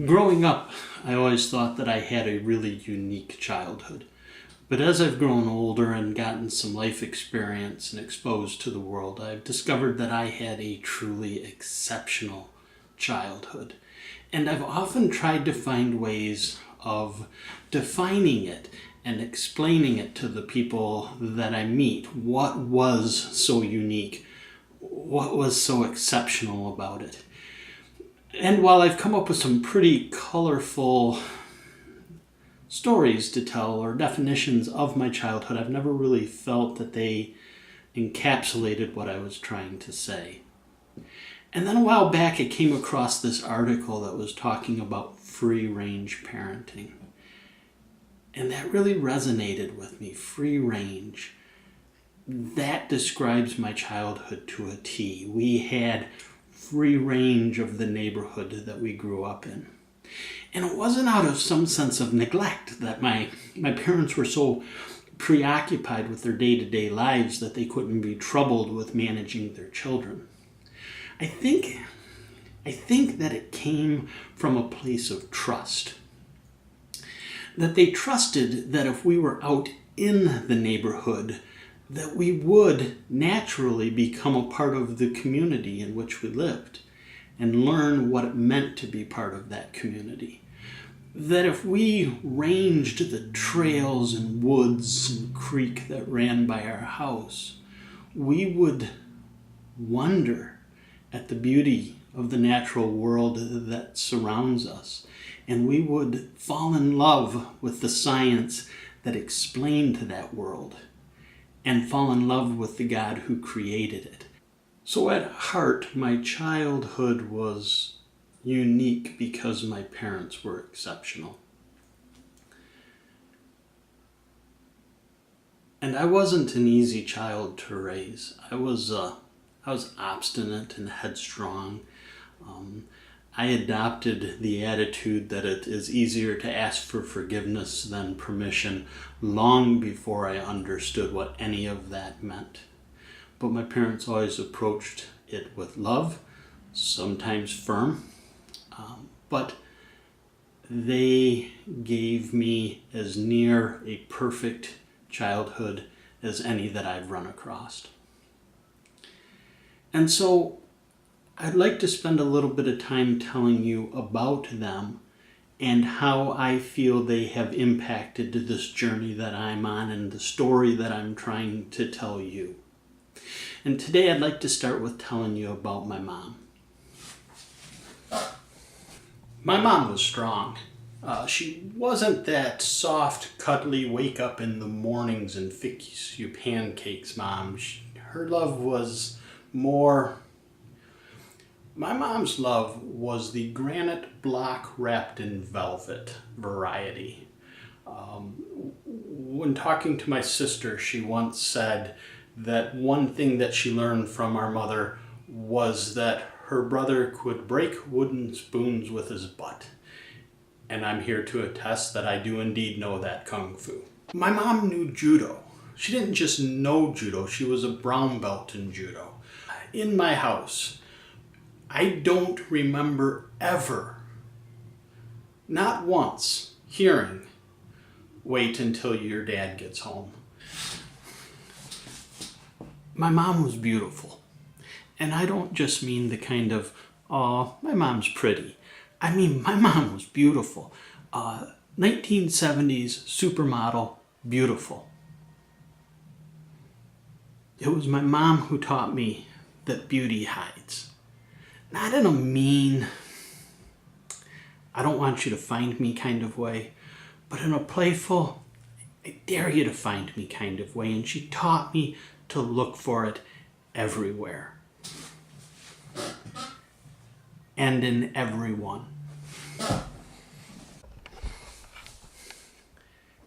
Growing up, I always thought that I had a really unique childhood. But as I've grown older and gotten some life experience and exposed to the world, I've discovered that I had a truly exceptional childhood. And I've often tried to find ways of defining it and explaining it to the people that I meet. What was so unique? What was so exceptional about it? And while I've come up with some pretty colorful stories to tell or definitions of my childhood, I've never really felt that they encapsulated what I was trying to say. And then a while back I came across this article that was talking about free-range parenting. And that really resonated with me. Free range. That describes my childhood to a T. We had free range of the neighborhood that we grew up in. And it wasn't out of some sense of neglect that my parents were so preoccupied with their day-to-day lives that they couldn't be troubled with managing their children. I think that it came from a place of trust. That they trusted that if we were out in the neighborhood, that we would naturally become a part of the community in which we lived and learn what it meant to be part of that community. That if we ranged the trails and woods and creek that ran by our house, we would wonder at the beauty of the natural world that surrounds us, and we would fall in love with the science that explained that world, and fall in love with the God who created it. So at heart, my childhood was unique because my parents were exceptional. And I wasn't an easy child to raise. I was obstinate and headstrong. I adopted the attitude that it is easier to ask for forgiveness than permission long before I understood what any of that meant. But my parents always approached it with love, sometimes firm, but they gave me as near a perfect childhood as any that I've run across. And so I'd like to spend a little bit of time telling you about them and how I feel they have impacted this journey that I'm on and the story that I'm trying to tell you. And today I'd like to start with telling you about my mom. My mom was strong. She wasn't that soft, cuddly, wake up in the mornings and fix you pancakes mom. Her love was more... My mom's love was the granite block wrapped in velvet variety. When talking to my sister, she once said that one thing that she learned from our mother was that her brother could break wooden spoons with his butt. And I'm here to attest that I do indeed know that kung fu. My mom knew judo. She didn't just know judo, she was a brown belt in judo. In my house, I don't remember ever, not once, hearing, "Wait until your dad gets home." My mom was beautiful. And I don't just mean the kind of, "Oh, my mom's pretty." I mean, my mom was beautiful. 1970s supermodel, beautiful. It was my mom who taught me that beauty hides. Not in a mean, I don't want you to find me kind of way, but in a playful, I dare you to find me kind of way. And she taught me to look for it everywhere. And in everyone.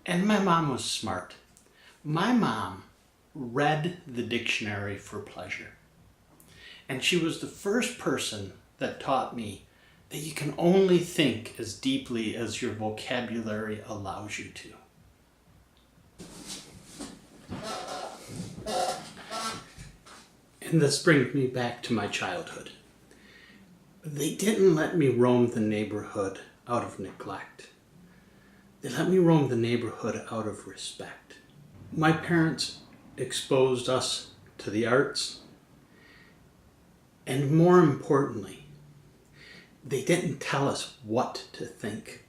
And my mom was smart. My mom read the dictionary for pleasure. And she was the first person that taught me that you can only think as deeply as your vocabulary allows you to. And this brings me back to my childhood. They didn't let me roam the neighborhood out of neglect. They let me roam the neighborhood out of respect. My parents exposed us to the arts, and more importantly, they didn't tell us what to think.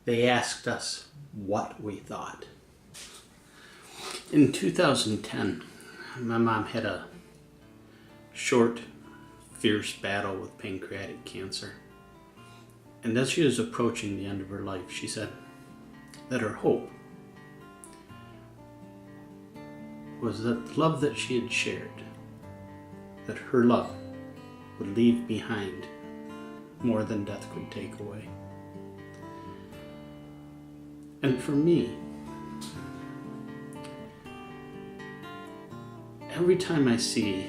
They asked us what we thought. In 2010, my mom had a short, fierce battle with pancreatic cancer. And as she was approaching the end of her life, she said that her hope was that the love that she had shared, that her love would leave behind more than death could take away. And for me, every time I see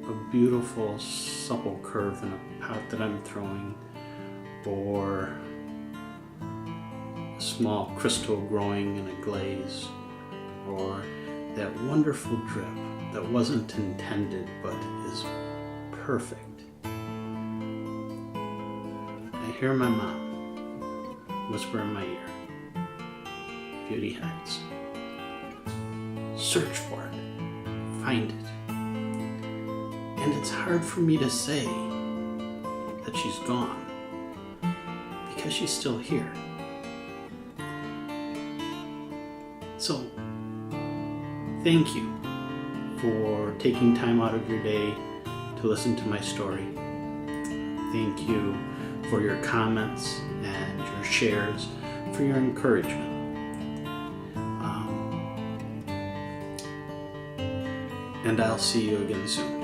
a beautiful, supple curve in a pot that I'm throwing, or a small crystal growing in a glaze, or that wonderful drip that wasn't intended but is perfect, I hear my mom whisper in my ear, "Beauty hides. Search for it. Find it." And it's hard for me to say that she's gone, because she's still here. So, thank you for taking time out of your day to listen to my story. Thank you for your comments and your shares, for your encouragement. And I'll see you again soon.